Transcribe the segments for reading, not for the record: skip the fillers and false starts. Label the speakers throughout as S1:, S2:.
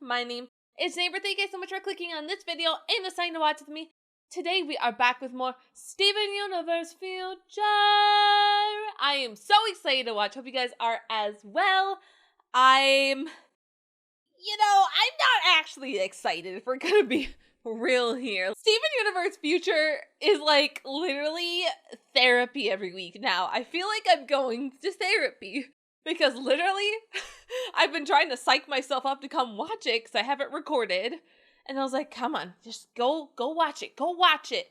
S1: My name is Zamber. Thank you guys so much for clicking on this video and deciding to watch with me. Today we are back with more Steven Universe Future. I am so excited to watch. Hope you guys are as well. I'm not actually excited if we're gonna be real here. Steven Universe Future is like literally therapy every week now. I feel like I'm going to therapy because literally I've been trying to psych myself up to come watch it because I haven't recorded. And I was like, come on, just go watch it. Go watch it.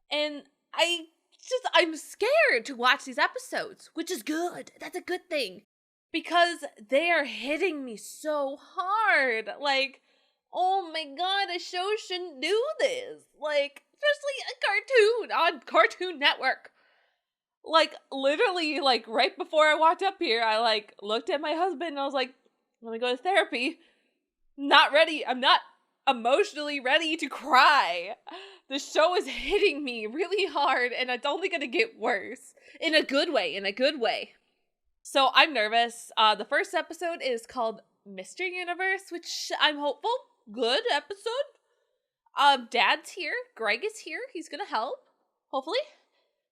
S1: And I'm scared to watch these episodes, which is good. That's a good thing. Because they are hitting me so hard. Like, oh my god, a show shouldn't do this. Like, especially a cartoon on Cartoon Network. Like, literally, like, right before I walked up here, I, like, looked at my husband and I was like, I'm gonna go to therapy. Not ready. I'm not emotionally ready to cry. The show is hitting me really hard and it's only gonna get worse. In a good way. So I'm nervous. The first episode is called Mr. Universe, which I'm hopeful. Good episode. Dad's here. Greg is here. He's gonna help. Hopefully.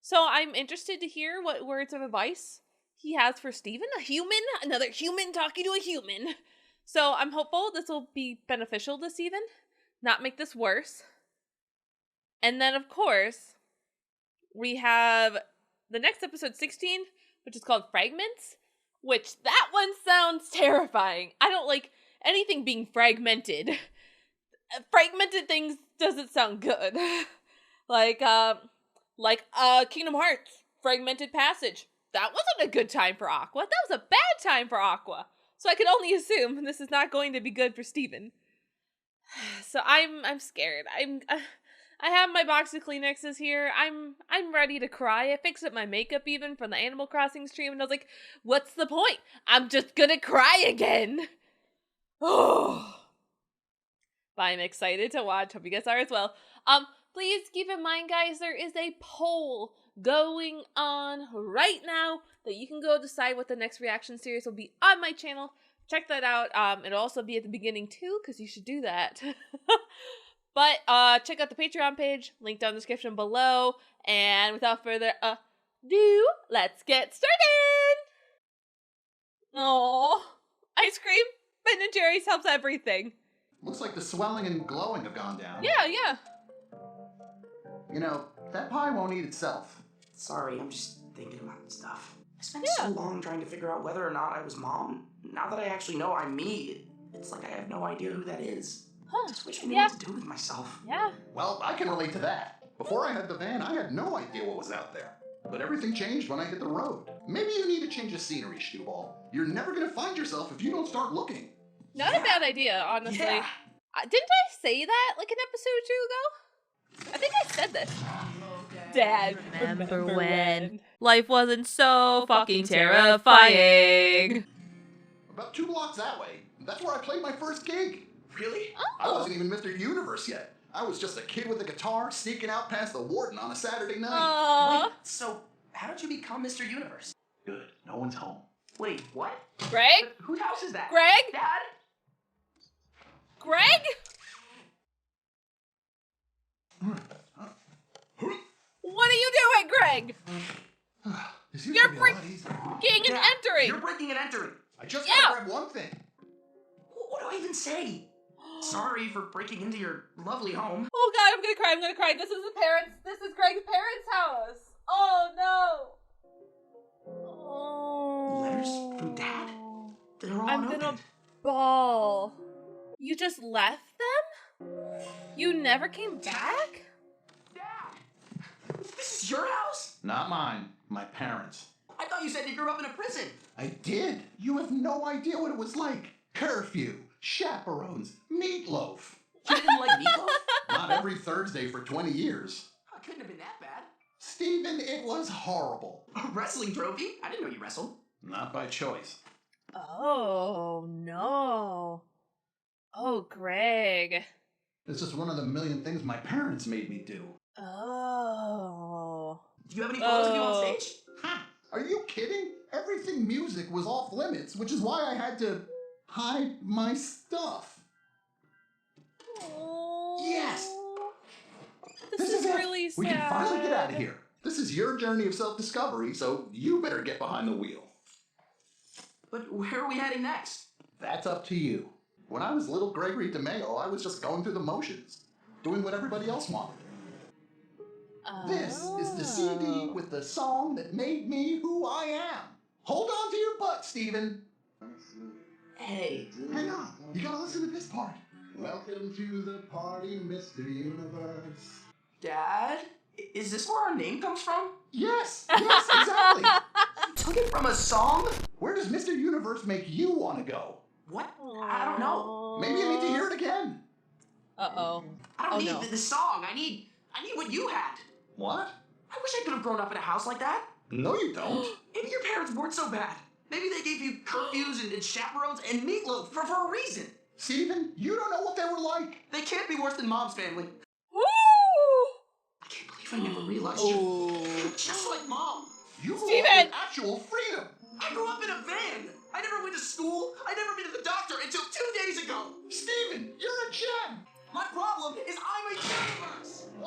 S1: So I'm interested to hear what words of advice he has for Steven, a human. Another human talking to a human. So I'm hopeful this will be beneficial to Steven. Not make this worse. And then, of course, we have the next episode 16, which is called Fragments, which that one sounds terrifying. I don't like anything being fragmented. Fragmented things doesn't sound good. like Kingdom Hearts, Fragmented Passage. That wasn't a good time for Aqua. That was a bad time for Aqua. So I can only assume this is not going to be good for Steven. So I'm scared. I have my box of Kleenexes here. I'm ready to cry. I fixed up my makeup even from the Animal Crossing stream, and I was like, what's the point? I'm just gonna cry again. Oh. But I'm excited to watch. Hope you guys are as well. Please keep in mind, guys, there is a poll going on right now that you can go decide what the next reaction series will be on my channel. Check that out. It'll also be at the beginning too, because you should do that. But check out the Patreon page, link down in the description below. And without further ado, let's get started! Aww, ice cream, Ben & Jerry's helps everything.
S2: Looks like the swelling and glowing have gone down.
S1: Yeah.
S2: You know, that pie won't eat itself.
S3: Sorry, I'm just thinking about stuff. I spent so long trying to figure out whether or not I was mom. Now that I actually know I'm me, it's like I have no idea who that is.
S1: Huh.
S3: I just wish I knew what to do with myself.
S1: Yeah.
S2: Well, I can relate to that. Before I had the van, I had no idea what was out there. But everything changed when I hit the road. Maybe you need to change the scenery, Stewball. You're never gonna find yourself if you don't start looking.
S1: Not a bad idea, honestly.
S3: Yeah.
S1: Didn't I say that like an episode or two ago? I think I said this. Dad, remember when life wasn't so fucking terrifying?
S2: About 2 blocks that way. That's where I played my first gig.
S3: Really?
S1: Oh.
S2: I wasn't even Mr. Universe yet. I was just a kid with a guitar sneaking out past the warden on a Saturday night.
S1: Aww.
S3: Wait, so how did you become Mr. Universe?
S2: Good. No one's home.
S3: Wait, what?
S1: Greg?
S3: But whose house is that?
S1: Greg?
S3: Dad?
S1: Greg? What are you doing, Greg?
S2: This used
S1: You're
S2: to be a lot easier.
S1: Breaking and entering.
S3: You're breaking and entering.
S2: I just gotta grab one thing.
S3: What do I even say? Sorry for breaking into your lovely home.
S1: Oh god, I'm gonna cry. This is Greg's parents' house. Oh no. Oh.
S3: Letters from Dad? They're all
S1: I'm
S3: unopened.
S1: gonna bawl. You just left them? You never came back?
S3: Dad! This is your house?
S2: Not mine. My parents.
S3: I thought you said you grew up in a prison.
S2: I did. You have no idea what it was like. Curfew, chaperones, meatloaf.
S3: You didn't like meatloaf?
S2: Not every Thursday for 20 years.
S3: It couldn't have been that bad.
S2: Steven, it was horrible.
S3: A wrestling trophy? I didn't know you wrestled.
S2: Not by choice.
S1: Oh no. Oh, Greg.
S2: It's just one of the million things my parents made me do.
S1: Oh.
S3: Do you have any photos of you on stage?
S2: Ha! Are you kidding? Everything music was off limits, which is why I had to hide my stuff. Yes!
S1: This is
S2: it.
S1: really sad.
S2: We can finally get out of here. This is your journey of self-discovery, so you better get behind the wheel.
S3: But where are we heading next?
S2: That's up to you. When I was little Gregory DeMayo, I was just going through the motions, doing what everybody else wanted. This is the CD with the song that made me who I am. Hold on to your butt, Steven.
S3: Hey.
S2: Hang on. You gotta listen to this part. Welcome to the party, Mr. Universe.
S3: Dad? Is this where our name comes from?
S2: Yes, exactly.
S3: You took it from a song?
S2: Where does Mr. Universe make you want to go?
S3: What? I don't know.
S2: Maybe you need to hear it again.
S1: Uh-oh.
S3: I don't need the song. I need what you had.
S2: What?
S3: I wish I could have grown up in a house like that.
S2: No, you don't.
S3: Maybe your parents weren't so bad. Maybe they gave you curfews and chaperones and meatloaf for a reason.
S2: Steven, you don't know what they were like.
S3: They can't be worse than Mom's family.
S1: Woo!
S3: I can't believe I never realized you're just like Mom.
S2: You grew
S1: Steven!
S2: up in actual freedom.
S3: I grew up in a van. I never went to school. I never been to the doctor until 2 days ago.
S2: Steven, you're a gem.
S3: My problem is I'm a universe.
S1: No!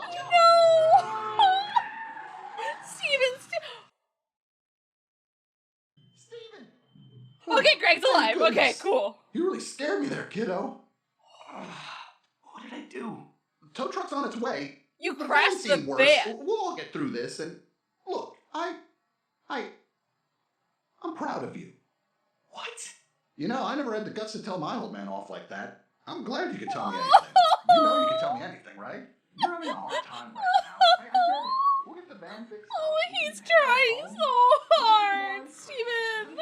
S2: Steven.
S1: Okay, Greg's alive.
S2: Thank
S1: Okay,
S2: goodness.
S1: cool.
S2: You really scared me there, kiddo.
S3: What did I do?
S2: Tow truck's on its way.
S1: You
S2: But if
S1: crashed
S2: it's
S1: the
S2: seen worse,
S1: van.
S2: We'll all get through this. And look, I'm proud of you.
S3: What?
S2: You know, I never had the guts to tell my old man off like that. I'm glad you could tell me anything. You know you can tell me anything, right? You're having a hard time right now. I get it. We'll get the van fixed.
S1: Oh, he's trying so hard, Steven.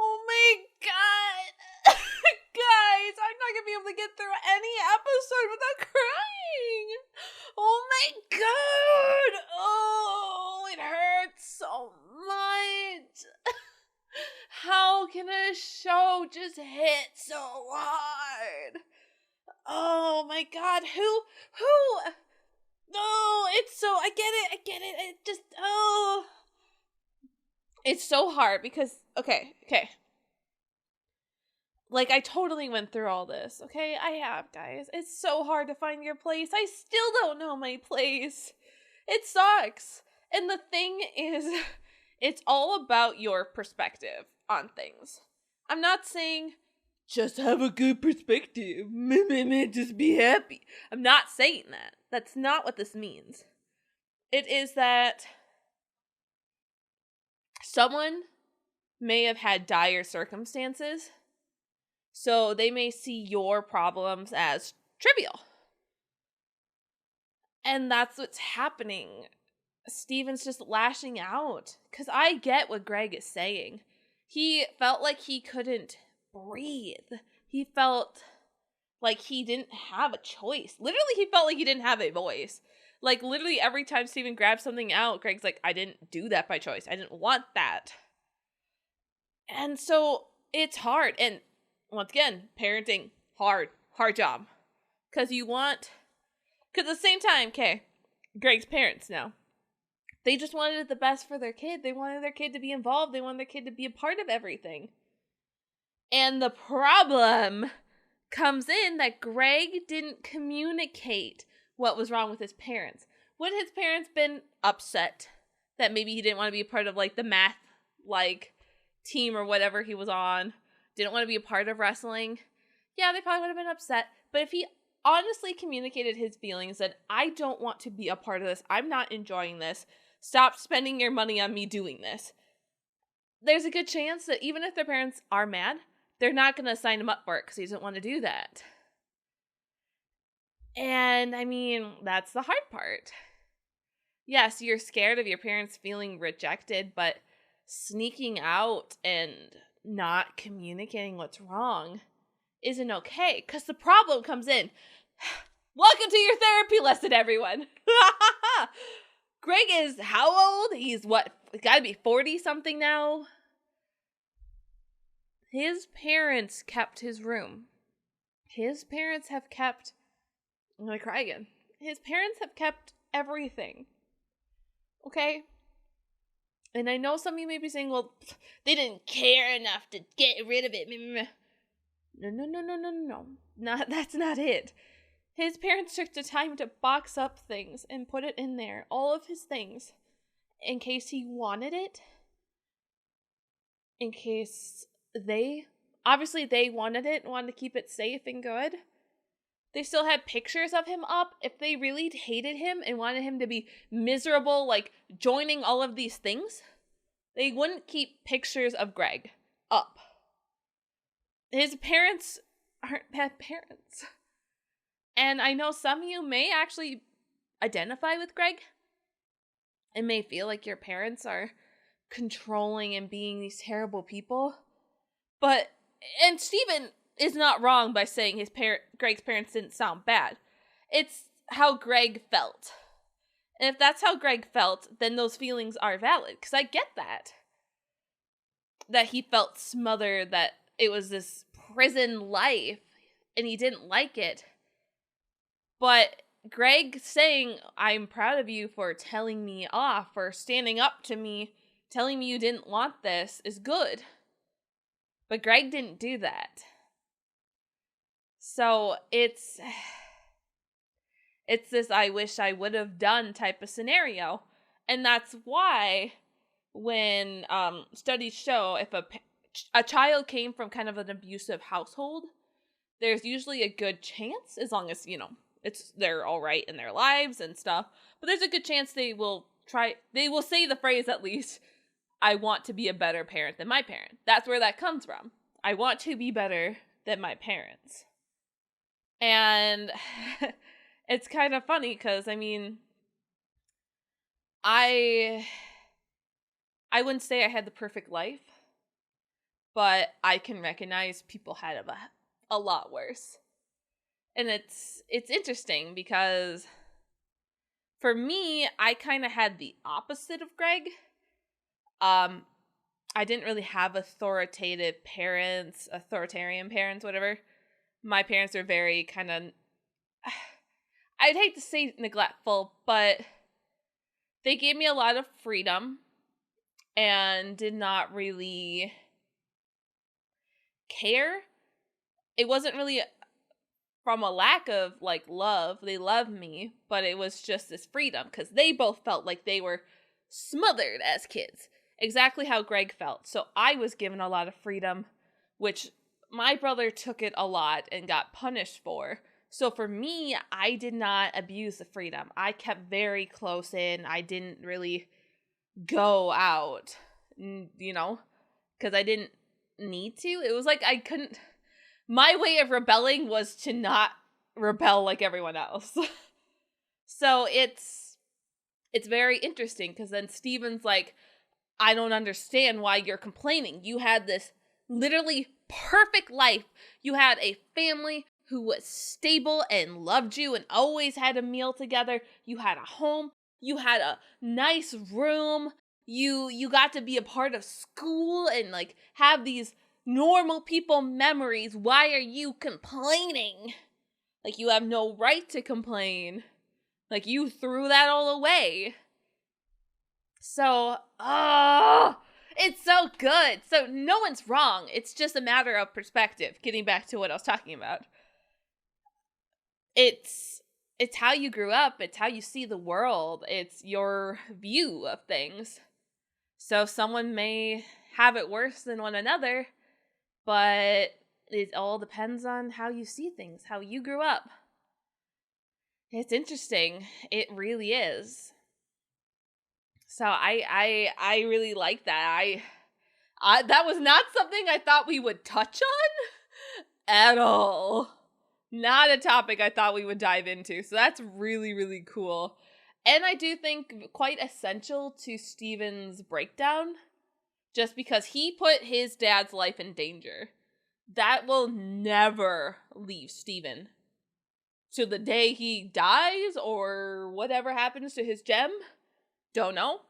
S1: Oh my god. Guys, I'm not gonna be able to get through any episode without crying. Oh my god. Oh, it hurts so much. How can a show just hit so hard? Oh my god, who? No, it's so, I get it, it just, oh. It's so hard because, okay. Like, I totally went through all this, okay? I have, guys. It's so hard to find your place. I still don't know my place. It sucks. And the thing is, it's all about your perspective on things. I'm not saying just have a good perspective. Just be happy. I'm not saying that. That's not what this means. It is that someone may have had dire circumstances, so they may see your problems as trivial. And that's what's happening. Steven's just lashing out. Because I get what Greg is saying. He felt like he couldn't breathe. He felt like he didn't have a choice. Literally, he felt like he didn't have a voice. Like, literally every time Steven grabbed something out, Greg's like, I didn't do that by choice. I didn't want that. And so, it's hard. And once again, parenting, hard job. Because at the same time, okay, Greg's parents now, they just wanted the best for their kid. They wanted their kid to be involved. They wanted their kid to be a part of everything. And the problem comes in that Greg didn't communicate what was wrong with his parents. Would his parents been upset that maybe he didn't want to be a part of, like, the math, like, team or whatever he was on? Didn't want to be a part of wrestling? Yeah, they probably would have been upset. But if he honestly communicated his feelings that I don't want to be a part of this, I'm not enjoying this, stop spending your money on me doing this, there's a good chance that even if their parents are mad, they're not going to sign him up for it because he doesn't want to do that. And, I mean, that's the hard part. Yes, you're scared of your parents feeling rejected, but sneaking out and not communicating what's wrong isn't okay. Because the problem comes in. Welcome to your therapy lesson, everyone. Greg is how old? He's what? Gotta be 40-something now? His parents kept his room. His parents have kept... I'm gonna cry again. His parents have kept everything. Okay? And I know some of you may be saying, well, they didn't care enough to get rid of it. No. That's not it. His parents took the time to box up things and put it in there. All of his things. In case he wanted it. In case they wanted it and wanted to keep it safe and good. They still had pictures of him up. If they really hated him and wanted him to be miserable, like joining all of these things, they wouldn't keep pictures of Greg up. His parents aren't bad parents. And I know some of you may actually identify with Greg and may feel like your parents are controlling and being these terrible people. And Steven is not wrong by saying Greg's parents didn't sound bad. It's how Greg felt. And if that's how Greg felt, then those feelings are valid. Because I get that. That he felt smothered, that it was this prison life, and he didn't like it. But Greg saying, I'm proud of you for telling me off, for standing up to me, telling me you didn't want this, is good. But Greg didn't do that. So it's this I wish I would have done type of scenario. And that's why when studies show if a child came from kind of an abusive household, there's usually a good chance, as long as, they're all right in their lives and stuff, but there's a good chance they will say the phrase at least, I want to be a better parent than my parent. That's where that comes from. I want to be better than my parents. And it's kind of funny because, I wouldn't say I had the perfect life, but I can recognize people had a lot worse. And it's interesting because for me, I kind of had the opposite of Greg. I didn't really have authoritarian parents, whatever. My parents are very kind of, I'd hate to say neglectful, but they gave me a lot of freedom and did not really care. It wasn't really from a lack of love. They loved me, but it was just this freedom because they both felt like they were smothered as kids. Exactly how Greg felt. So I was given a lot of freedom, which my brother took it a lot and got punished for. So for me, I did not abuse the freedom. I kept very close in. I didn't really go out, because I didn't need to. It was like I couldn't. My way of rebelling was to not rebel like everyone else. So it's very interesting because then Steven's like, I don't understand why you're complaining. You had this literally perfect life. You had a family who was stable and loved you and always had a meal together. You had a home. You had a nice room. You got to be a part of school and have these normal people memories. Why are you complaining? You have no right to complain. You threw that all away. So, it's so good. So no one's wrong. It's just a matter of perspective. Getting back to what I was talking about. It's how you grew up. It's how you see the world. It's your view of things. So someone may have it worse than one another, but it all depends on how you see things, how you grew up. It's interesting. It really is. So I really like that. I that was not something I thought we would touch on at all. Not a topic I thought we would dive into. So that's really, really cool. And I do think quite essential to Steven's breakdown, just because he put his dad's life in danger. That will never leave Steven. To the day he dies or whatever happens to his gem, don't know.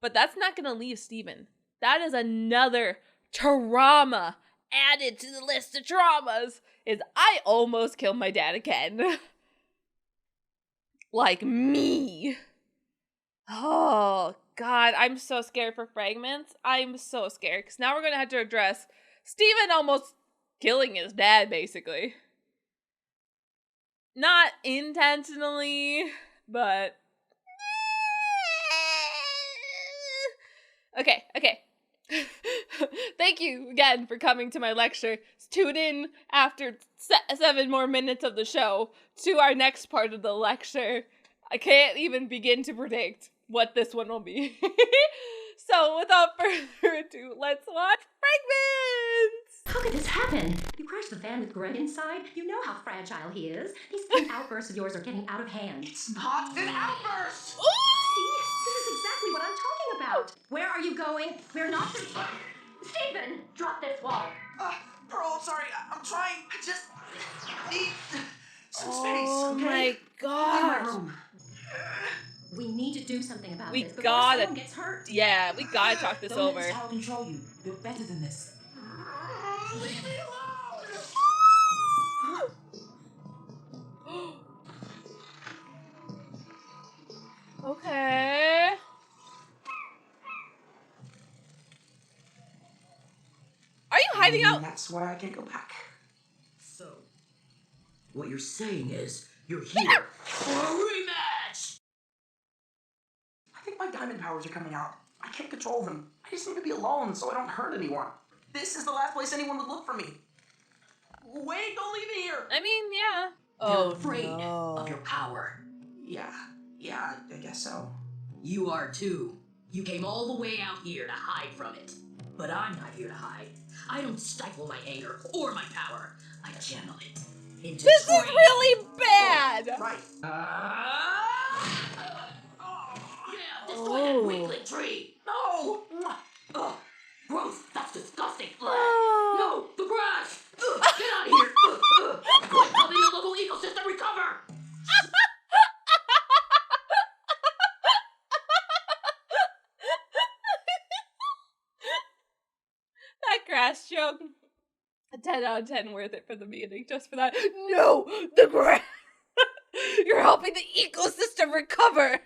S1: But that's not going to leave Steven. That is another trauma added to the list of traumas is I almost killed my dad again. Like me. Oh, God, I'm so scared for Fragments. I'm so scared, because now we're going to have to address Steven almost killing his dad, basically. Not intentionally, but... Okay. Thank you again for coming to my lecture. Tune in after 7 more minutes of the show to our next part of the lecture. I can't even begin to predict what this one will be. So without further ado, let's watch Fragments!
S4: How could this happen? You crashed the van with Greg inside? You know how fragile he is. These pink outbursts of yours are getting out of hand.
S3: It's not an outburst!
S4: See? This is exactly what I'm talking about. Where are you going? We're not... Steven, drop this wall.
S3: Pearl, I'm sorry. I'm trying. I just need some space,
S1: Oh
S3: okay?
S1: my
S3: In
S1: God.
S3: my room.
S4: We need to do something about
S1: We
S4: this before
S1: gotta-
S4: someone gets hurt.
S1: Yeah, we gotta talk this
S5: Don't
S1: over.
S5: let this power control you. You're better than this.
S3: Leave me alone!
S1: Okay. Are you hiding out?
S3: That's why I can't go back.
S5: So, what you're saying is, you're here for a rematch!
S3: I think my diamond powers are coming out. I can't control them. I just need to be alone so I don't hurt anyone. This is the last place anyone would look for me. Wait, don't leave me here!
S1: I mean, yeah.
S5: You're afraid of your power.
S3: Yeah, I guess so.
S5: You are too. You came all the way out here to hide from it. But I'm not here to hide. I don't stifle my anger or my power. I channel it into
S1: This is
S5: trade.
S1: really bad!
S3: Right.
S5: Yeah, destroy that weakling tree.
S3: No!
S5: Ugh, gross, that's disgusting.
S1: Oh.
S5: No, the grass. Get out of here. Quit helping the local ecosystem recover.
S1: That grass joke. A 10 out of 10 worth it for the meeting, just for that. No! The grass! You're helping the ecosystem recover!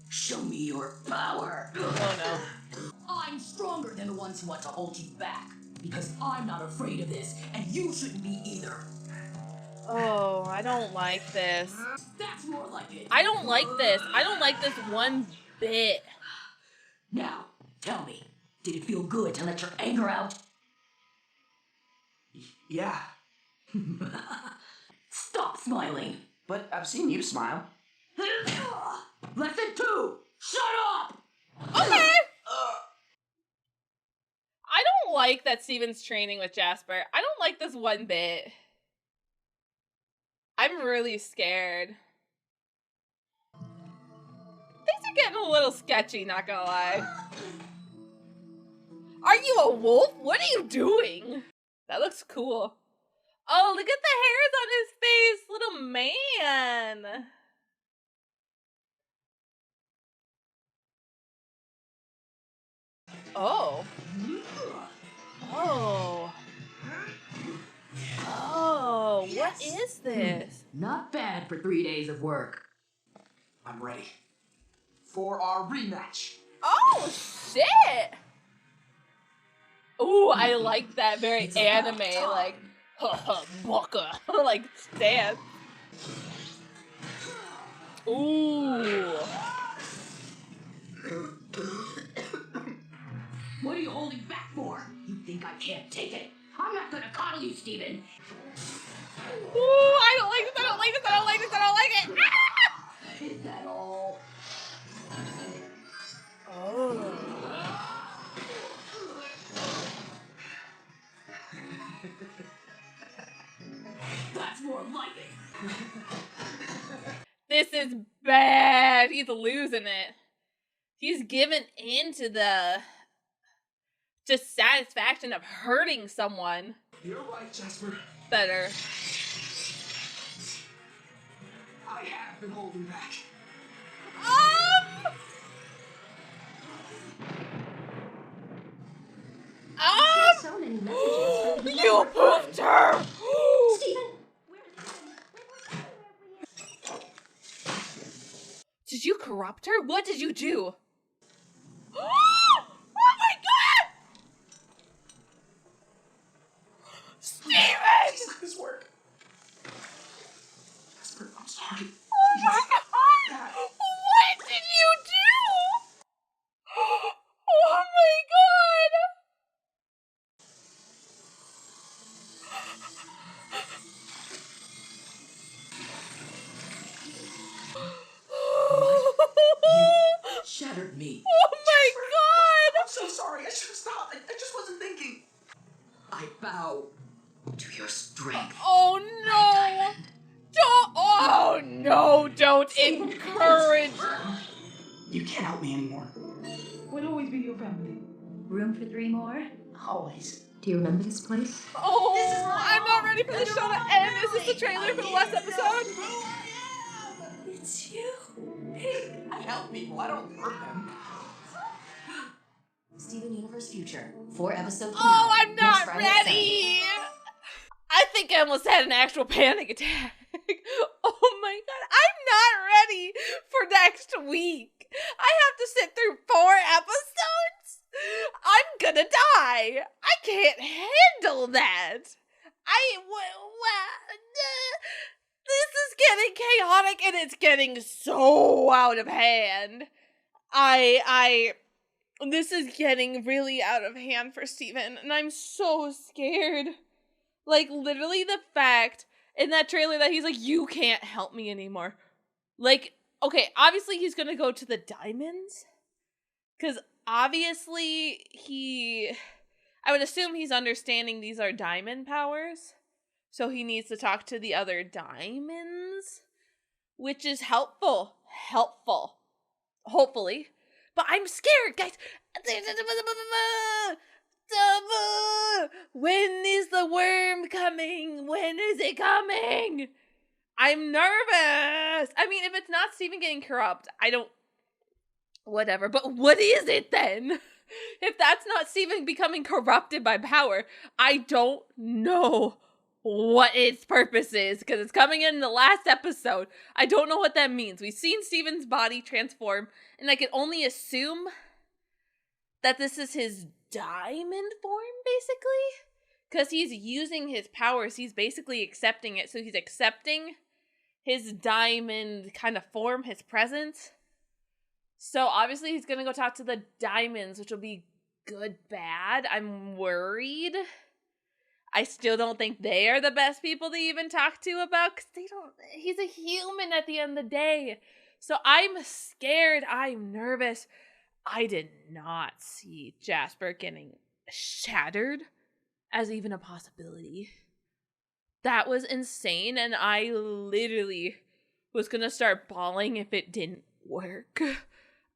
S5: Show me your power.
S1: Oh no.
S5: I'm stronger than the ones who want to hold you back. Because I'm not afraid of this, and you shouldn't be either.
S1: Oh, I don't like this.
S5: That's more like it.
S1: I don't like this. I don't like this one bit.
S5: Now, tell me, did it feel good to let your anger out?
S3: Yeah,
S5: Stop smiling.
S3: but I've seen you smile.
S5: Lesson 2, shut up!
S1: Okay! I don't like that Steven's training with Jasper. I don't like this one bit. I'm really scared. Things are getting a little sketchy, not gonna lie. Are you a wolf? What are you doing? That looks cool. Oh, look at the hairs on his face, little man. Oh. Oh. Oh, what is this?
S5: Not bad for 3 days of work.
S3: I'm ready. For our rematch.
S1: Oh, shit! Ooh, I like that very
S5: It's about
S1: anime,
S5: time.
S1: like, haha, baka, like, stand. Ooh.
S5: What are you holding back for? You think I can't take it? I'm not gonna coddle you, Steven.
S1: Ooh, I don't like this, I don't like this, I don't like this, I don't like it! Ah!
S5: Is that all?
S1: Oh.
S5: That's more like it.
S1: This is bad. He's losing it. He's given in to the dissatisfaction of hurting someone.
S3: You're right, Jasper.
S1: Better.
S3: I have been holding back.
S4: So many messages
S1: You pooped her!
S4: Steven!
S1: Did you corrupt her? What did you do? Oh my god! Steven!
S3: Please let this work. Jasper, I'm sorry.
S1: Oh my god! What did you do? Oh my god!
S5: You shattered me.
S1: Oh my god!
S3: I'm so sorry. I should have stopped. I just wasn't thinking.
S5: I bow to your strength.
S1: Oh no! Don't! Oh no! Don't encourage!
S3: You can't help me anymore. We'll always be your family.
S4: Room for 3 more?
S3: Always.
S4: Do you remember this place?
S1: Oh, I'm not ready for the show to end. Is this the trailer for the last episode?
S4: It's you.
S3: I help people. I don't hurt them.
S4: Steven Universe Future. 4-episode finale.
S1: Oh, I'm
S4: Next
S1: not
S4: Friday at 7.
S1: ready! I think I almost had an actual panic attack. Oh my god, I'm not ready for next week. I have to sit through 4 episodes? I'm gonna die. I can't handle that. This is getting chaotic and it's getting so out of hand. This is getting really out of hand for Steven, and I'm so scared. Like, literally the fact in that trailer that he's like, you can't help me anymore. Like, okay, obviously he's gonna go to the diamonds. Because obviously I would assume he's understanding these are diamond powers. So he needs to talk to the other diamonds. Which is helpful. Hopefully. But I'm scared, guys. When is the worm coming? When is it coming? I'm nervous. I mean, if it's not Steven getting corrupt, whatever. But what is it then? If that's not Steven becoming corrupted by power, I don't know what its purpose is, because it's coming in the last episode. I don't know what that means. We've seen Steven's body transform, and I can only assume that this is his diamond form, basically? Because he's using his powers, he's basically accepting it. So he's accepting his diamond kind of form, his presence. So obviously he's going to go talk to the diamonds, which will be good, bad. I'm worried. I still don't think they are the best people to even talk to about, because he's a human at the end of the day. So I'm scared, I'm nervous. I did not see Jasper getting shattered as even a possibility. That was insane, and I literally was gonna start bawling if it didn't work.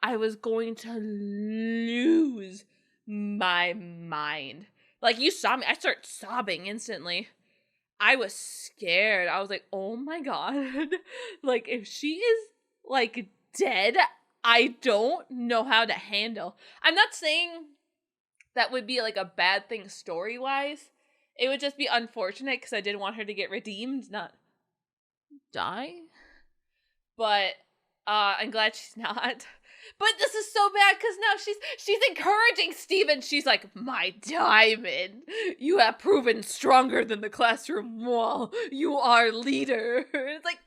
S1: I was going to lose my mind. Like, you saw me, I start sobbing instantly. I was scared. I was like, oh my god. Like, if she is, like, dead, I don't know how to handle. I'm not saying that would be, like, a bad thing story-wise. It would just be unfortunate because I didn't want her to get redeemed, not die. But, I'm glad she's not. But this is so bad because now she's encouraging Steven. She's like, my diamond, you have proven stronger than the classroom wall. You are leader. It's like,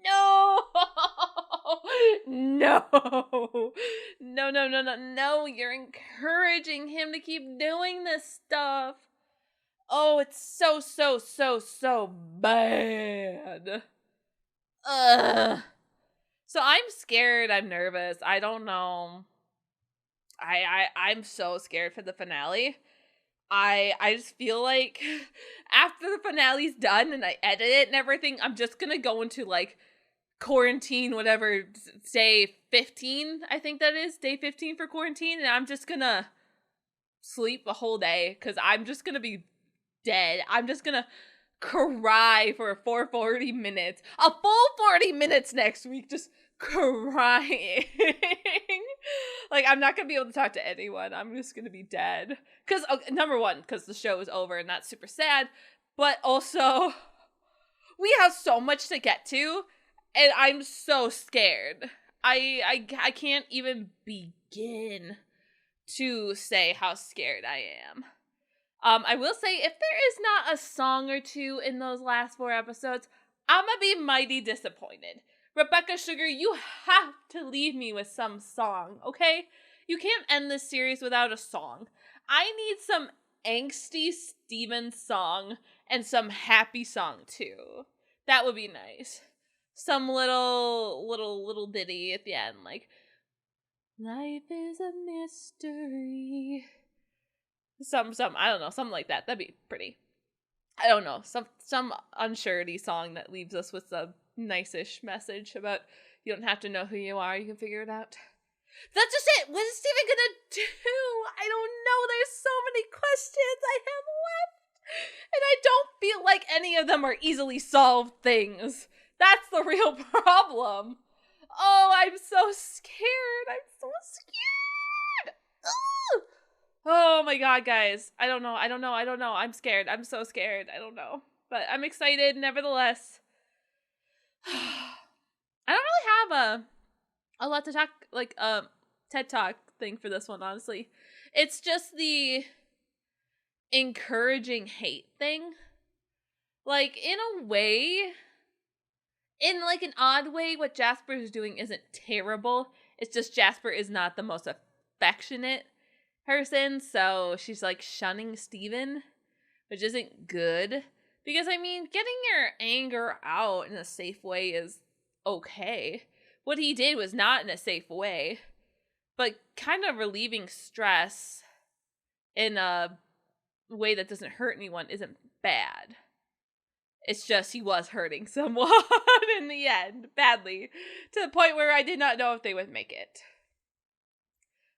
S1: no, no, you're encouraging him to keep doing this stuff. Oh, it's so bad. Ugh. So I'm scared, I'm nervous, I don't know. I'm so scared for the finale. I just feel like after the finale's done and I edit it and everything, I'm just gonna go into, like, quarantine, whatever, day 15, I think that is, day 15 for quarantine, and I'm just gonna sleep a whole day, because I'm just gonna be dead. I'm just gonna cry for 40 minutes. A full 40 minutes next week, just crying. Like, I'm not gonna be able to talk to anyone. I'm just gonna be dead. Because, number one, because the show is over and that's super sad. But also, we have so much to get to, and I'm so scared. I can't even begin to say how scared I am. I will say, if there is not a song or two in those last 4 episodes, I'm gonna be mighty disappointed. Rebecca Sugar, you have to leave me with some song, okay? You can't end this series without a song. I need some angsty Steven song and some happy song too. That would be nice. Some little ditty at the end, like, life is a mystery. Some, I don't know, something like that. That'd be pretty. I don't know, some unsurety song that leaves us with a nice-ish message about you don't have to know who you are, you can figure it out. That's just it! What is Steven gonna do? I don't know, there's so many questions I have left! And I don't feel like any of them are easily solved things. That's the real problem. Oh, I'm so scared. I'm so scared. Ugh! Oh my god, guys. I don't know. I'm scared. I'm so scared. I don't know. But I'm excited nevertheless. I don't really have a lot to talk, like, TED Talk thing for this one, honestly. It's just the encouraging hate thing. Like, in a way, in like an odd way, what Jasper is doing isn't terrible. It's just Jasper is not the most affectionate person, so she's like shunning Steven, which isn't good. Because, I mean, getting your anger out in a safe way is okay. What he did was not in a safe way, but kind of relieving stress in a way that doesn't hurt anyone isn't bad. It's just he was hurting someone in the end, badly, to the point where I did not know if they would make it.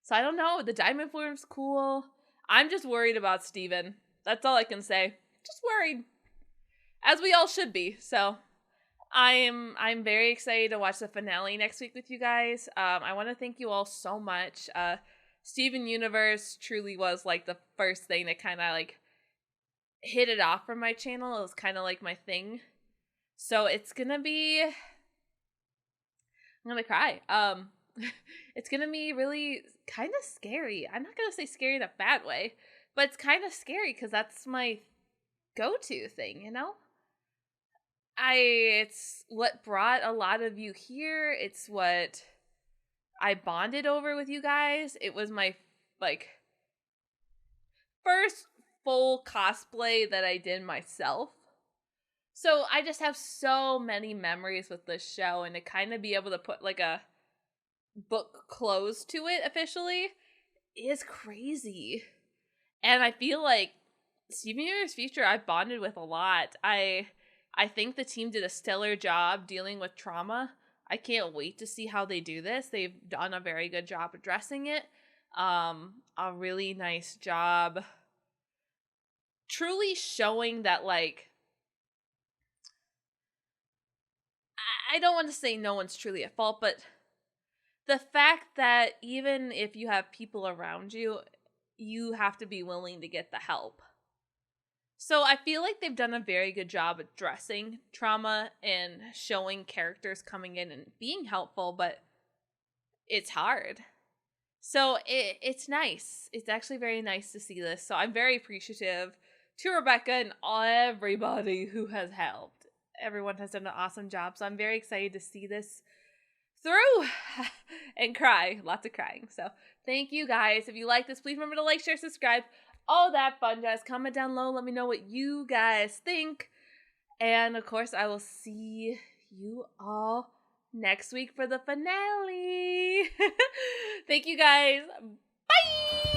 S1: So I don't know, the diamond form's cool. I'm just worried about Steven. That's all I can say. Just worried. As we all should be, so I'm very excited to watch the finale next week with you guys. I want to thank you all so much. Steven Universe truly was like the first thing that kind of like hit it off from my channel. It was kind of like my thing. So it's gonna be, I'm gonna cry. It's gonna be really kind of scary. I'm not gonna say scary in a bad way, but it's kind of scary because that's my go-to thing, you know? It's what brought a lot of you here. It's what I bonded over with you guys. It was my, like, first full cosplay that I did myself. So I just have so many memories with this show, and to kind of be able to put like a book close to it officially is crazy. And I feel like Steven Universe Future I've bonded with a lot. I think the team did a stellar job dealing with trauma. I can't wait to see how they do this. They've done a very good job addressing it. A really nice job truly showing that, like, I don't want to say no one's truly at fault, but the fact that even if you have people around you, you have to be willing to get the help. So I feel like they've done a very good job addressing trauma and showing characters coming in and being helpful, but it's hard. So it's nice. It's actually very nice to see this. So I'm very appreciative to Rebecca and everybody who has helped. Everyone has done an awesome job. So I'm very excited to see this through and cry. Lots of crying. So thank you guys. If you like this, please remember to like, share, subscribe. All that fun jazz. Comment down low. Let me know what you guys think. And of course, I will see you all next week for the finale. Thank you guys. Bye.